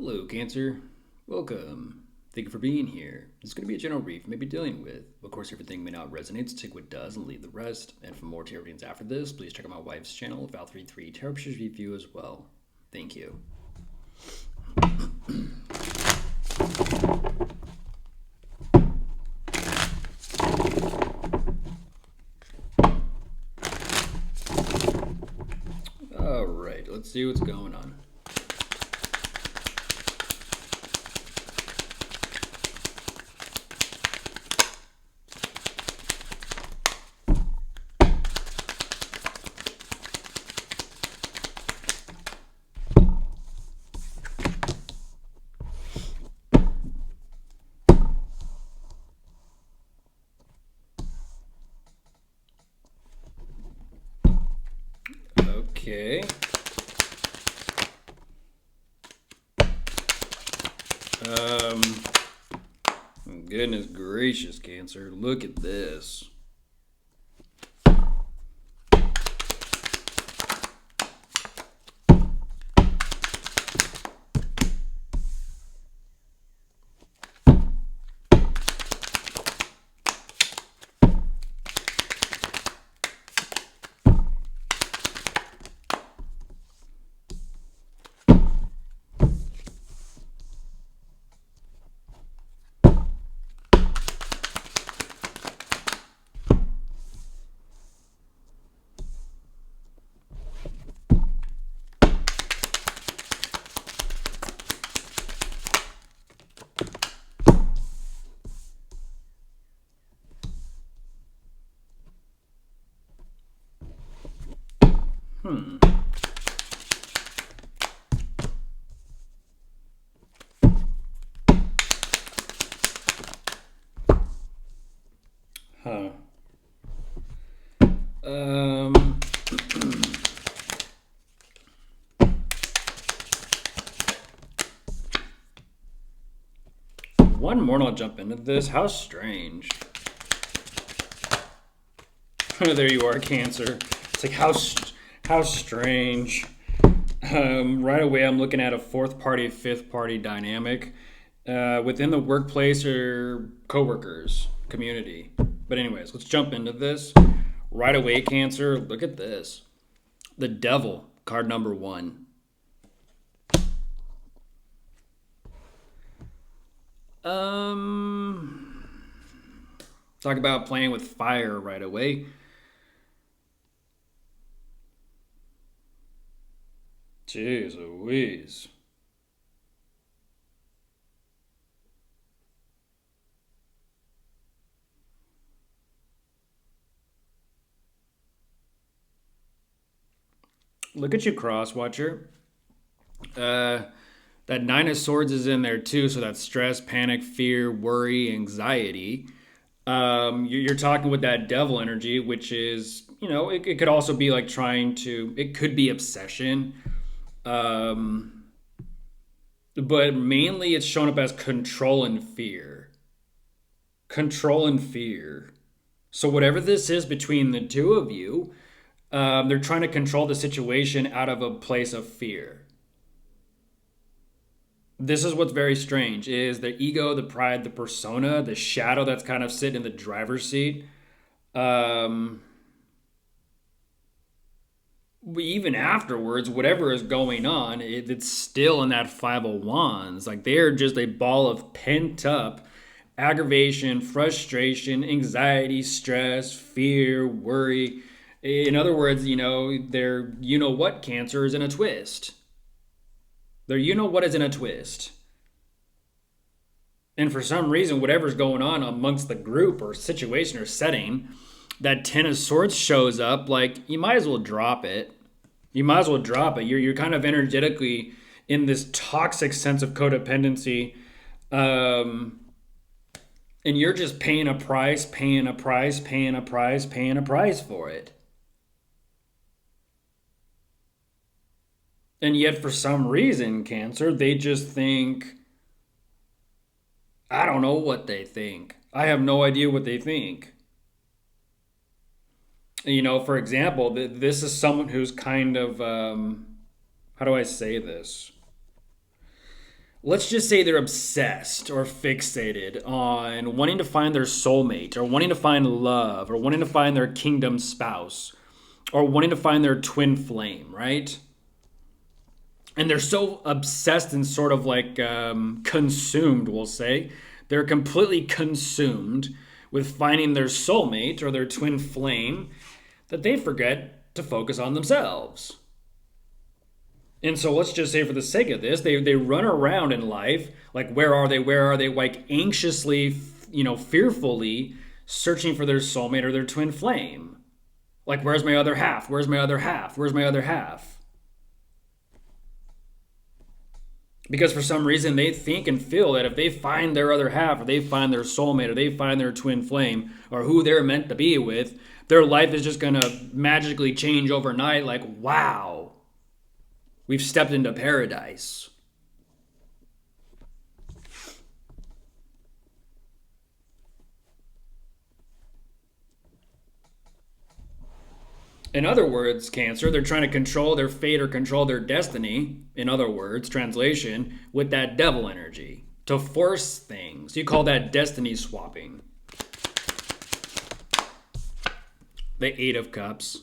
Hello, Cancer. Welcome. Thank you for being here. This is going to be a general brief you may be dealing with. Of course, everything may not resonate, so take what does and leave the rest. And for more tarot readings after this, please check out my wife's channel, THEYRE Tarot Pictures Review as well. Thank you. All right, let's see what's going on. Okay. Goodness gracious, Cancer. Look at this. Huh. One more and I'll jump into this. How strange. There you are, Cancer. It's like, how strange. Right away, I'm looking at a fourth party, fifth party dynamic within the workplace or coworkers community. But anyways, let's jump into this. Right away, Cancer, look at this. The Devil, card number 1. Talk about playing with fire right away. Jeez Louise. Look at you, Crosswatcher. That Nine of Swords is in there too, so that's stress, panic, fear, worry, anxiety. You're talking with that devil energy, which is, it could also be like it could be obsession. But mainly it's shown up as control and fear. Control and fear. So whatever this is between the two of you, they're trying to control the situation out of a place of fear. This is what's very strange, is the ego, the pride, the persona, the shadow that's kind of sitting in the driver's seat. Even afterwards, whatever is going on, it's still in that Five of Wands. Like, they're just a ball of pent up aggravation, frustration, anxiety, stress, fear, worry. In other words, their what Cancer is in a twist. Their what is in a twist. And for some reason, whatever's going on amongst the group or situation or setting, that Ten of Swords shows up, like, you might as well drop it. You might as well drop it. You're kind of energetically in this toxic sense of codependency. And you're just paying a price for it. And yet, for some reason, Cancer, they just think, I don't know what they think. I have no idea what they think. For example, this is someone who's kind of, how do I say this? let's just say they're obsessed or fixated on wanting to find their soulmate or wanting to find love or wanting to find their kingdom spouse or wanting to find their twin flame, right? And they're so obsessed and sort of like consumed, we'll say. They're completely consumed with finding their soulmate or their twin flame that they forget to focus on themselves. And so let's just say for the sake of this, they run around in life like, where are they? Where are they? Like anxiously, fearfully searching for their soulmate or their twin flame. Like, where's my other half? Where's my other half? Where's my other half? Because for some reason they think and feel that if they find their other half or they find their soulmate or they find their twin flame or who they're meant to be with, their life is just going to magically change overnight. Like, wow, we've stepped into paradise. In other words, Cancer, they're trying to control their fate or control their destiny, in other words, translation, with that devil energy to force things. You call that destiny swapping. The Eight of Cups.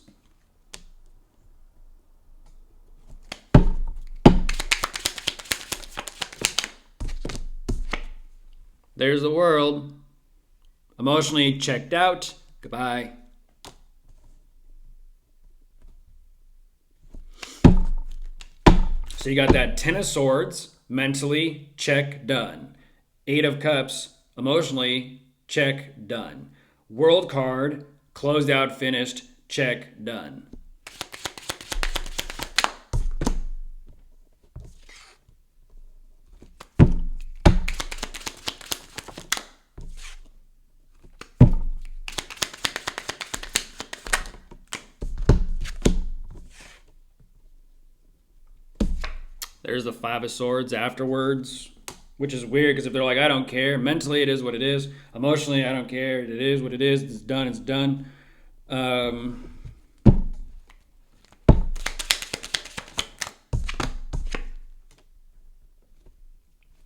There's the world. Emotionally checked out. Goodbye. So you got that Ten of Swords, mentally, check, done. Eight of Cups, emotionally, check, done. World card, closed out, finished, check, done. There's the Five of Swords afterwards, which is weird because if they're like, I don't care, mentally it is what it is, emotionally I don't care, it is what it is, it's done, it's done.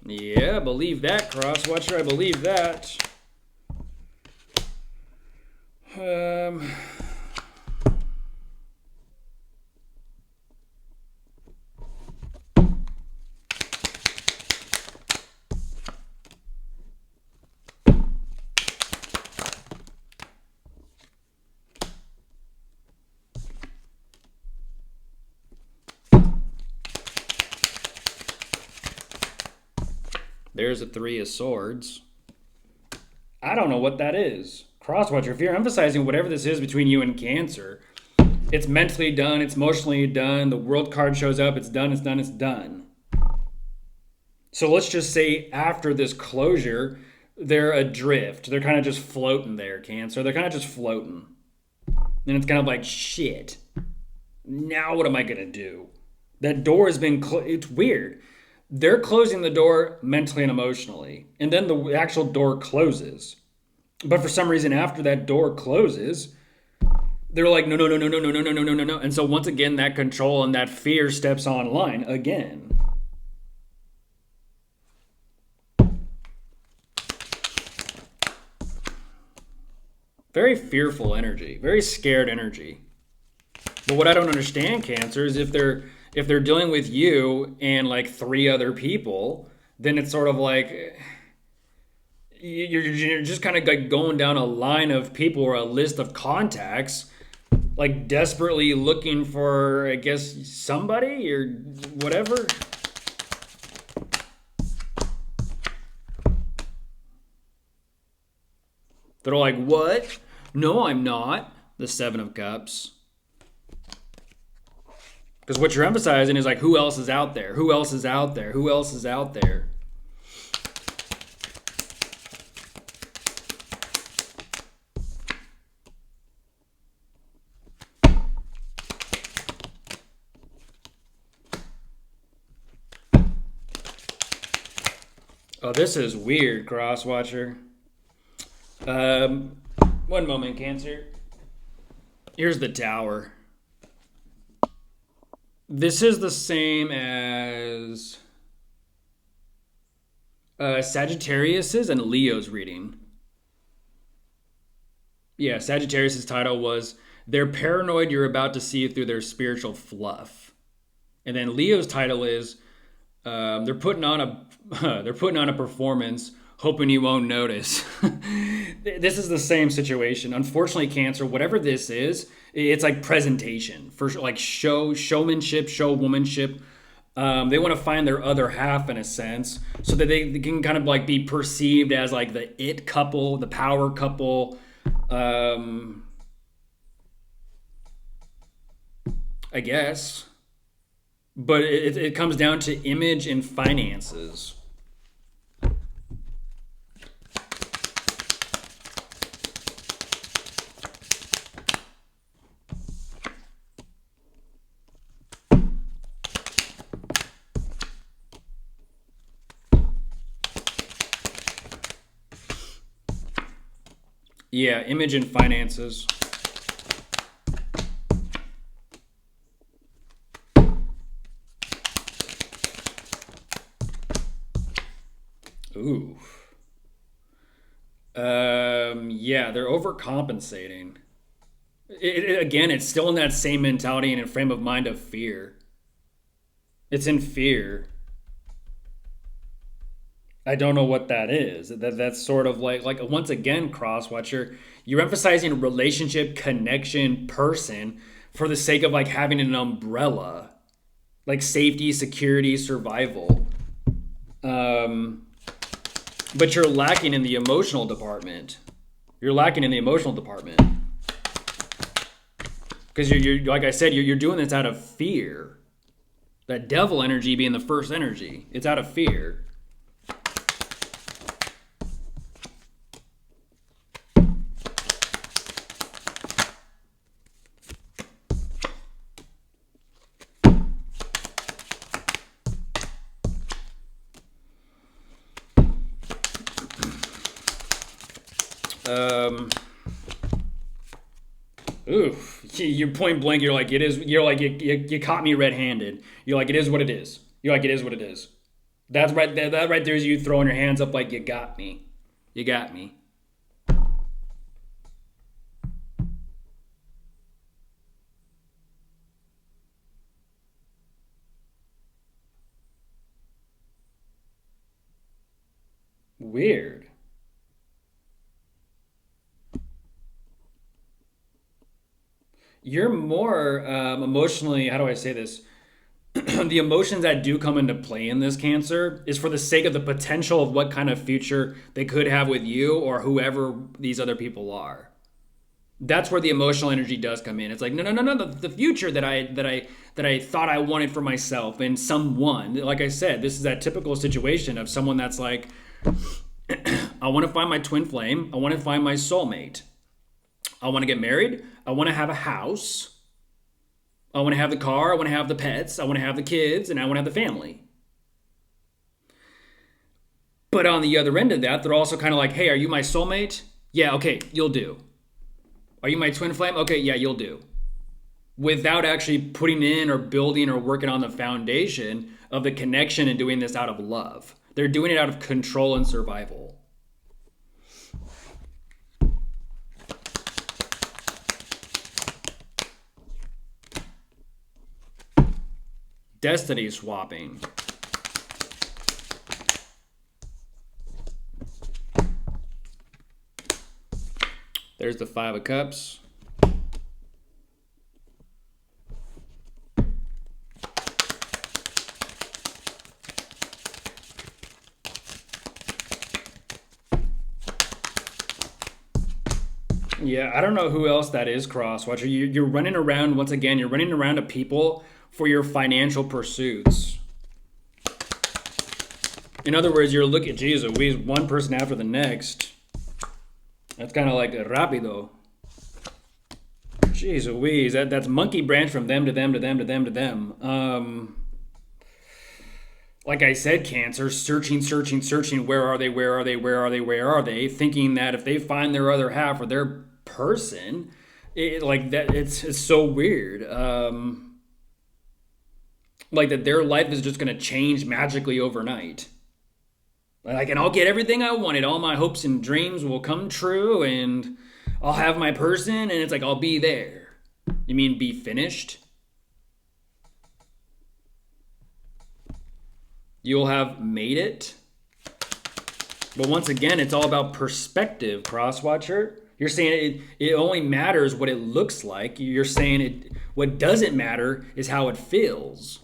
Yeah, believe that, Crosswatcher, I believe that. There's a Three of Swords. I don't know what that is. Crosswatcher, if you're emphasizing whatever this is between you and Cancer, it's mentally done, it's emotionally done, the world card shows up, it's done, it's done, it's done. So let's just say after this closure, they're adrift. They're kind of just floating there, Cancer. They're kind of just floating. And it's kind of like, shit. Now what am I going to do? That door has been it's weird. They're closing the door mentally and emotionally, and then the actual door closes. But for some reason, after that door closes, they're like, no, no, no, no, no, no, no, no, no, no, no, no. And so once again, that control and that fear steps online again. Very fearful energy, very scared energy. But what I don't understand, Cancer, is if they're dealing with you and like three other people, then it's sort of like you're just kind of like going down a line of people or a list of contacts, like desperately looking for, I guess, somebody or whatever. They're like, what? No, I'm not. The Seven of Cups. Because what you're emphasizing is like, who else is out there? Who else is out there? Who else is out there? Oh, this is weird, Crosswatcher. One moment, Cancer. Here's the Tower. This is the same as Sagittarius's and Leo's reading. Yeah, Sagittarius's title was "They're paranoid you're about to see through their spiritual fluff," and then Leo's title is they're putting on a they're putting on a performance, hoping you won't notice. This is the same situation. Unfortunately, Cancer, whatever this is, it's like presentation for like showmanship, showwomanship. They want to find their other half in a sense, so that they can kind of like be perceived as like the it couple, the power couple. Um, I guess, but it comes down to image and finances. Yeah, image and finances. Ooh. Yeah, they're overcompensating. Again, it's still in that same mentality and frame of mind of fear. It's in fear. I don't know what that is. That's sort of like once again, Crosswatcher, you're emphasizing relationship, connection, person for the sake of like having an umbrella, like safety, security, survival. Um, but you're lacking in the emotional department. You're lacking in the emotional department because you're like I said, you're doing this out of fear. That devil energy being the first energy, it's out of fear. Um, Oof. You're point blank. You're like, it is. You're like, you caught me red handed. You're like, it is what it is. You're like, it is what it is. That's right. That right there is you throwing your hands up like, you got me. You got me. Weird. You're more emotionally, how do I say this? The emotions that do come into play in this Cancer is for the sake of the potential of what kind of future they could have with you or whoever these other people are. That's where the emotional energy does come in. It's like, no, no, no, no, the future that I thought I wanted for myself and someone. Like I said, this is that typical situation of someone that's like, I want to find my twin flame. I want to find my soulmate. I want to get married. I want to have a house. I want to have the car. I want to have the pets. I want to have the kids, and I want to have the family. But on the other end of that, they're also kind of like, hey, are you my soulmate? Yeah, okay, you'll do. Are you my twin flame? Okay, yeah, you'll do. Without actually putting in or building or working on the foundation of the connection and doing this out of love. They're doing it out of control and survival. Destiny swapping. There's the Five of Cups. Yeah, I don't know who else that is, Crosswatcher. You're running around, once again, you're running around to people for your financial pursuits. In other words, you're looking, geez, Louise, one person after the next. That's kind of like rapido. Jeez Louise, that's monkey branch from them to them to them to them to them. Like I said, Cancer, searching, searching, searching. Where are they? Where are they? Where are they? Where are they? Thinking that if they find their other half or their person, like that, it's so weird. Like that, their life is just gonna change magically overnight. Like, and I'll get everything I wanted. All my hopes and dreams will come true, and I'll have my person, and it's like I'll be there. You mean be finished? You'll have made it? But once again, it's all about perspective, Crosswatcher. You're saying it only matters what it looks like. You're saying what doesn't matter is how it feels.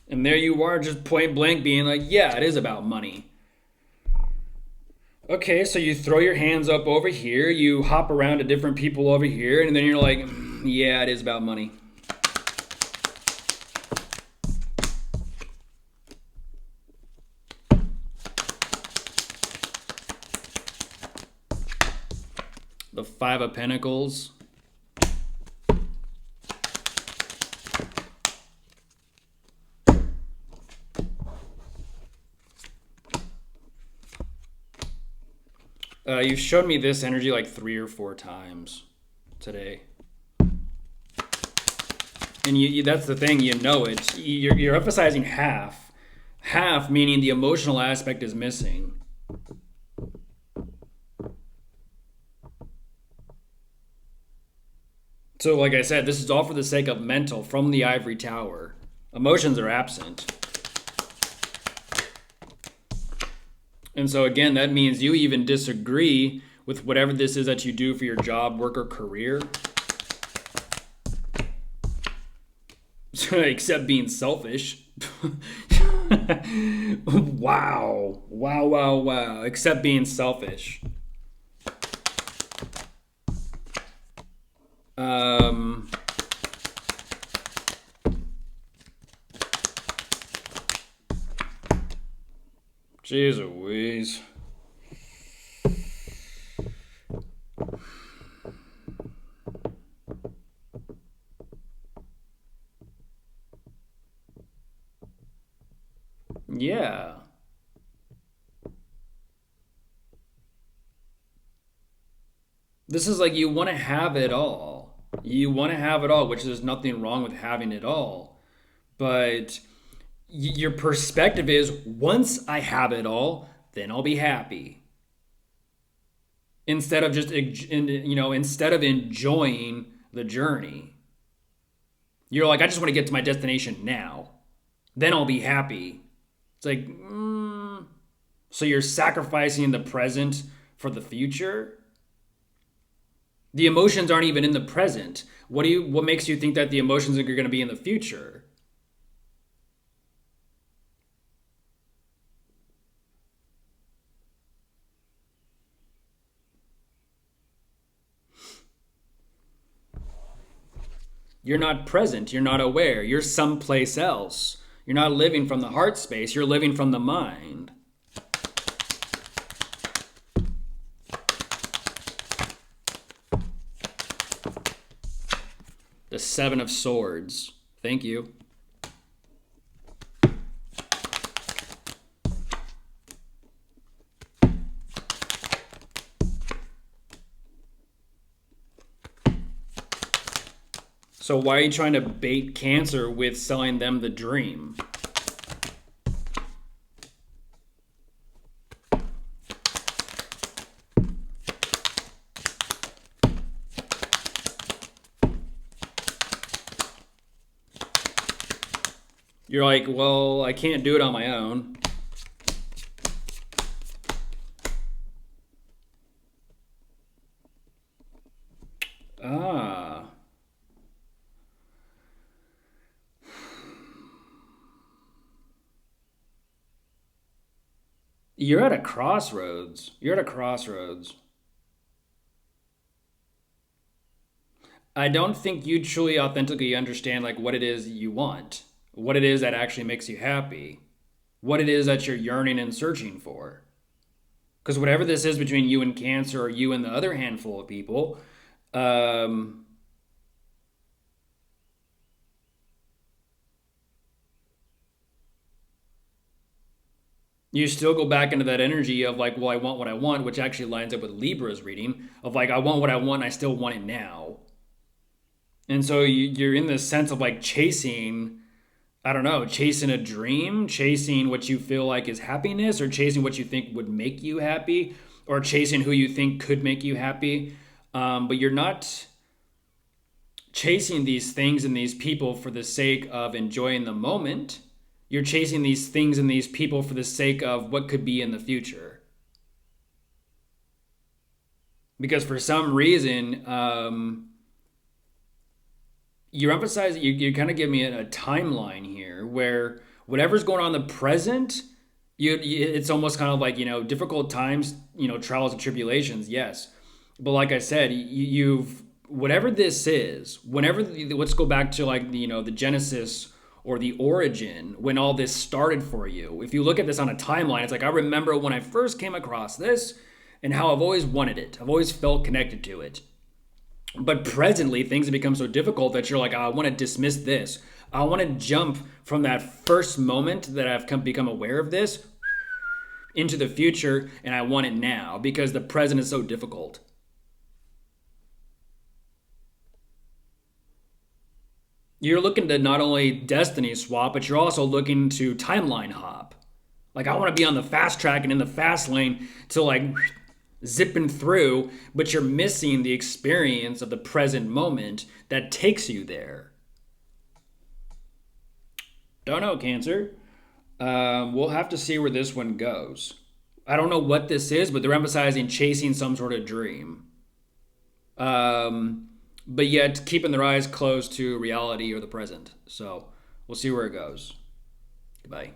And there you are, just point blank being like, yeah, it is about money. Okay, so you throw your hands up over here, you hop around to different people over here, and then you're like, yeah, it is about money. The Five of Pentacles. You've showed me this energy like 3 or 4 times today. And that's the thing, you know it. You're emphasizing half. Half meaning the emotional aspect is missing. So like I said, this is all for the sake of mental from the ivory tower. Emotions are absent. And so again, that means you even disagree with whatever this is that you do for your job, work, or career. Except being selfish. Wow. Wow, wow, wow. Except being selfish. Jeez Louise. Yeah. This is like you want to have it all. You want to have it all, which there's nothing wrong with having it all. But your perspective is once I have it all, then I'll be happy. Instead of just, instead of enjoying the journey. You're like, I just want to get to my destination now. Then I'll be happy. It's like, so you're sacrificing the present for the future? The emotions aren't even in the present. What makes you think that the emotions are going to be in the future? You're not present. You're not aware. You're someplace else. You're not living from the heart space. You're living from the mind. The Seven of Swords. Thank you. So why are you trying to bait Cancer with selling them the dream? You're like, well, I can't do it on my own. Ah. You're at a crossroads. You're at a crossroads. I don't think you truly authentically understand like what it is you want, what it is that actually makes you happy, what it is that you're yearning and searching for. Because whatever this is between you and Cancer or you and the other handful of people, um, You still go back into that energy of like, well, I want what I want, which actually lines up with Libra's reading of like, I want what I want, and I still want it now. And so you're in this sense of like chasing, I don't know, chasing a dream, chasing what you feel like is happiness, or chasing what you think would make you happy, or chasing who you think could make you happy. But you're not chasing these things and these people for the sake of enjoying the moment. You're chasing these things and these people for the sake of what could be in the future. Because for some reason, you're emphasizing, you kind of give me a timeline here where whatever's going on in the present, it's almost kind of like, difficult times, trials and tribulations, yes. But like I said, you've, whatever this is, whenever, let's go back to like, the Genesis or the origin, when all this started for you. If you look at this on a timeline, it's like, I remember when I first came across this and how I've always wanted it. I've always felt connected to it. But presently, things have become so difficult that you're like, I want to dismiss this. I want to jump from that first moment that I've become aware of this into the future, and I want it now because the present is so difficult. You're looking to not only destiny swap, but you're also looking to timeline hop. Like, I want to be on the fast track and in the fast lane to like zipping through, but you're missing the experience of the present moment that takes you there. Don't know, Cancer. We'll have to see where this one goes. I don't know what this is, but they're emphasizing chasing some sort of dream. But yet keeping their eyes close to reality or the present. So we'll see where it goes. Goodbye.